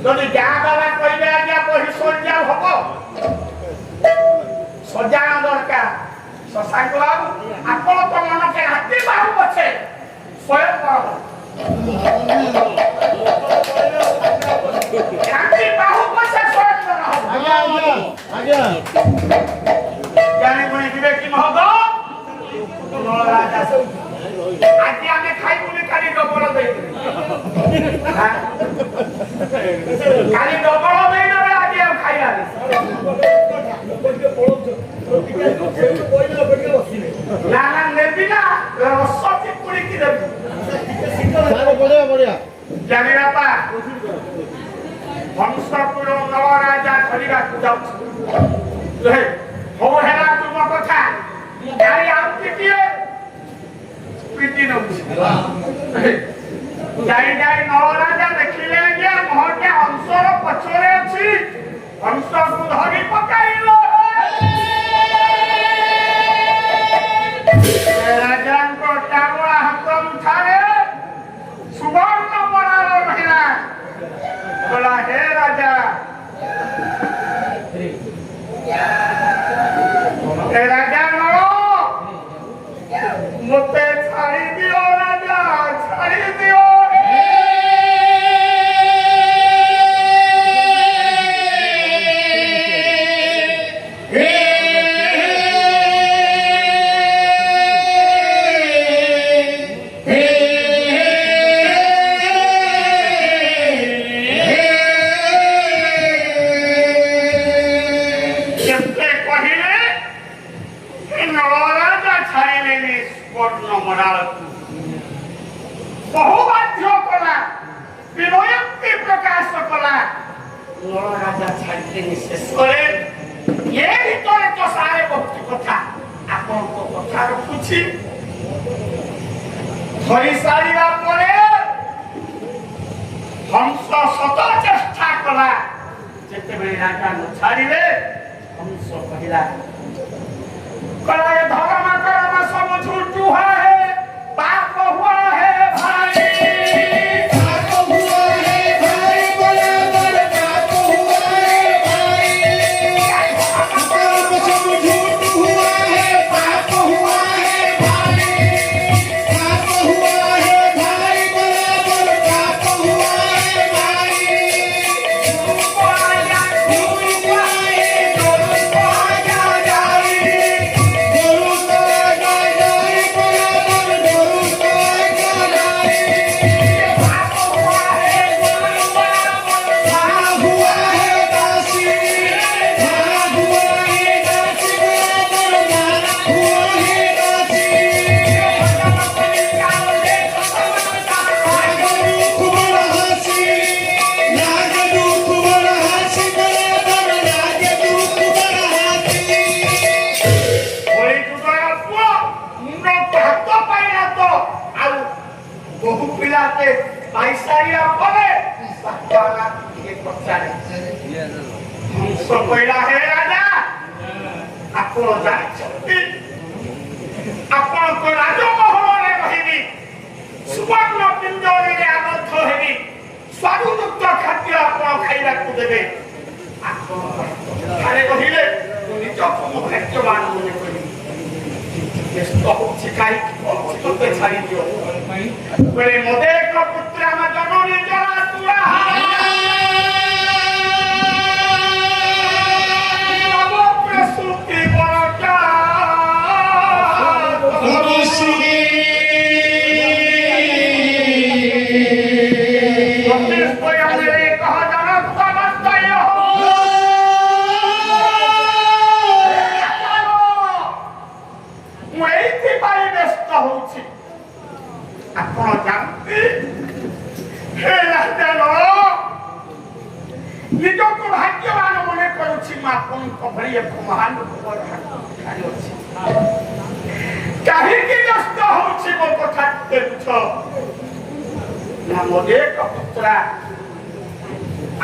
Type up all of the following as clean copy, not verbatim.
যদি যা বাবা কইবে আজ্ঞা বহি সজ্জা হব সজ্জা দরকার শশাঙ্ক বাবু আপন তো মনকে হাতি বাবু আছে স্বয়ং বাবু হাতি বাবু আছে স্বয়ং বাবু আজ্ঞা আজ্ঞা জানি বলি দিবে কি মহগ আজ আমি খাই বলে কালি ডবল দেই কালি ডবল দেই না আজ আমি খাই না না না নেবি না রসটি পুরি কি দেব বড়িয়া জানি বাপা বংশপুর নবরাজা ধরিବାକୁ ଯାଉଛି ହଉ ହେଲା ତୁମ କଥା ଗାଡ଼ି ଆଉ ଟିକିଏ ପିଟି ନଉଛି ଯାଇ ଯାଇ ନବରାଜା ଦେଖିଲେ ଯେ ମହଟେ ହଂସର ପଛରେ ଅଛି ହଂସକୁ ଧରି ପକାଇଲ ରାଜାଙ୍କ ଟାବୁଆ ହାତ ମୁଠାରେ ସୁବର୍ଣ୍ଣ ବରାଳ ରହିଲା बोला हे राजा हे राजा नो मुझे छाड़ी दियो राजा छाड़ी दियो बहुबाध्य कला विनयक्ति प्रकाश कला राजा छाड़ते शेष ये भीतर तो सारे भक्ति कथा आपन को कथा रखुछि धरी सारिबा परे हंस सत चेष्टा कला जेते बेले राजा न छाड़िले हंस कहिला कला ये धर्म कर्म सब झूठ हुआ है पाप हुआ है भाई पाप हुआ है भाई बोले बोले पाप हुआ है भाई कर्म सब झूठ हुआ है पाप हुआ है भाई पाप हुआ है भाई बोले बोले पाप हुआ है भाई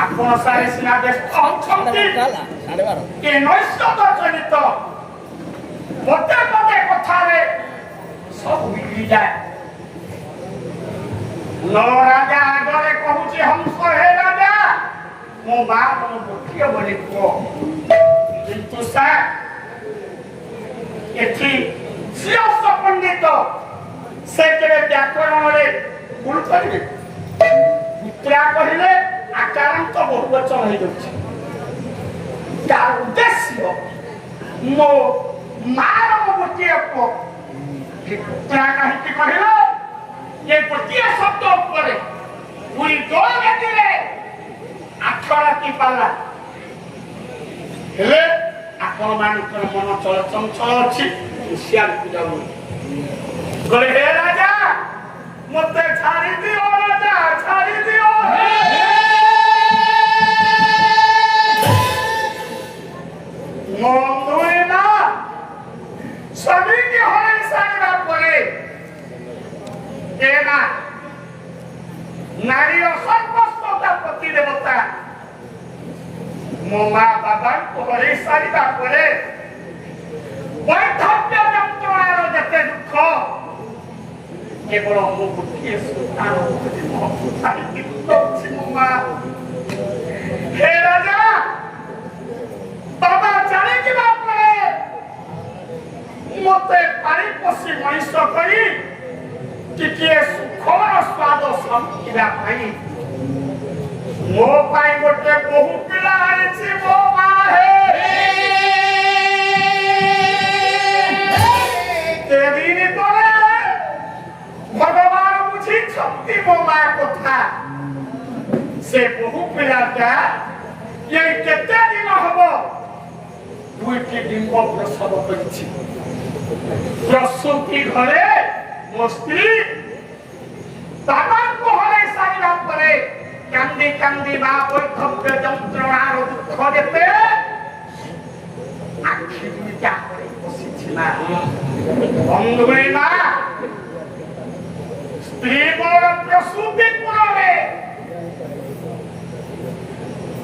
ଆପଣ ସାରେ ସିନା ବ୍ୟସ୍ତ ଅଛନ୍ତି ଏ ନୈଶ୍ୟତ ଜନିତ ପଦେ ପଦେ କଥାରେ ସବୁ ମିଳିଯାଏ ନ ରାଜା ଆଗରେ କହୁଛି ହଂସ ହେ ରାଜା ମୋ ମା ତମ ଗୋଟିଏ ବୋଲି ପୁଅ କିନ୍ତୁ ସାର୍ ଏଠି ଶ୍ରେୟସ ପଣ୍ଡିତ ସେ କେବେ ବ୍ୟାକରଣରେ ଭୁଲ କରିବେ ପୁତ୍ରା କହିଲେ ଆକାରାନ୍ତ ବହୁବଚନ ହେଇଯାଉଛି ତାର ଉଦ୍ଦେଶ୍ୟ ମୋ ମାର ଗୋଟିଏ ପୁଅ ପୁତ୍ରା କାହିଁକି କହିଲ ଏ ଗୋଟିଏ ଶବ୍ଦ ଉପରେ ପୁରୀ ଦୋଳ ଗତିରେ 8 ରାତି ପାଲା ହେଲେ ଆପଣମାନଙ୍କର ମନ ଚଳଚଞ୍ଚଳ ଅଛି ସିଆଡ଼କୁ ଯାଉନି କହିଲେ ହେ ରାଜା ମତେ ଛାଡ଼ି ଦିଅ ରାଜା ଛାଡ଼ି ଦିଅ ମୋ ନୁହେଁ ନା ସ୍ୱାମୀକି ହରାଇ ସାରିବା ପରେ ଏ ନା ନାରୀର ସର୍ବସ୍ୱତା ପ୍ରତିଦେବତା ମୋ ମା ବାବାଙ୍କୁ ହରାଇ ସାରିବା ପରେ ବୈଧବ୍ୟ ଯନ୍ତ୍ରଣାର ଯେତେ ଦୁଃଖ କେବଳ ମୁଁ ଗୋଟିଏ ସନ୍ତାନ ମୋ ମା ହେ ରାଜା ବାବା ଚାଲିଯିବା ପରେ ମତେ ପାଣି ପଶି ମଣିଷ କରି ଟିକିଏ ସୁଖର ସ୍ୱାଦ ସମିବା ପାଇଁ ମୋ ପାଇଁ ଗୋଟେ ବହୁ ପିଲା ଆଣିଛି ମୋ ମା ହେ ଦିନ ତଳେ ଭଗବାନ ବୁଝିଛନ୍ତି ମୋ ମା କଥା ସେ ବହୁ ପିଲାଟା ଏଇ କେତେ ଦିନ ହବ 2ଟି ଡିମ୍ବ ପ୍ରସବ କରିଛି ପ୍ରସୂତି ଘରେ ମୋ ସ୍ତ୍ରୀ ବାବାଙ୍କୁ ହରାଇ ସାରିବା ପରେ କାନ୍ଦି କାନ୍ଦି ମା ବୈଧବ୍ୟ ଯନ୍ତ୍ରଣାର ଦୁଃଖ ଯେତେ ଆଖି ଦୁଇଟା ହରାଇ ବସିଛି ନା ବନ୍ଧୁଏ ମା ସ୍ତ୍ରୀ ମୋର ପ୍ରସୂତି ପୁରରେ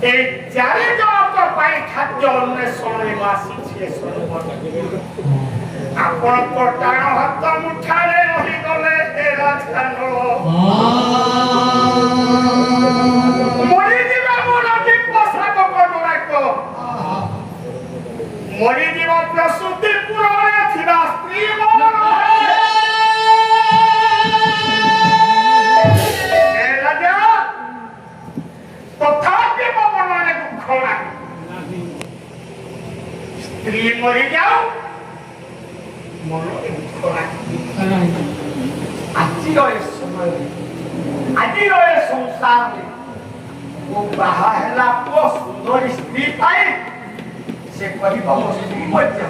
এই 4 জনক পাই খাদ্য অন্বেষণে আসিছে ଆପଣଙ୍କ ଟାଣ ହାତ ମୁଠାରେ ରହିଗଲେ ହେ ରାଜକାନ ମରିଯିବା ମୋର ଦିବ୍ୟ ଶାବକ ଗୁଡ଼ାକ ମରିଯିବ ପ୍ରସୂତି ପୁରରେ ଥିବା ସ୍ତ୍ରୀ ମୋର ରାଜା ତଥାପି ମୋ ମନରେ ଦୁଃଖ ନାହିଁ ସ୍ତ୍ରୀ ମରିଯାଉ ମନରେ ଦୁଃଖ ନାହିଁ ଆଜିର ଏ ସମୟରେ ଆଜିର ଏ ସଂସାରରେ ମୋ ବାହା ହେଲା ପୁଅ ସୁନ୍ଦରୀ ସ୍ତ୍ରୀ ପାଇଁ ସେ କହିବ ମୋ ସ୍ତ୍ରୀ ମଧ୍ୟ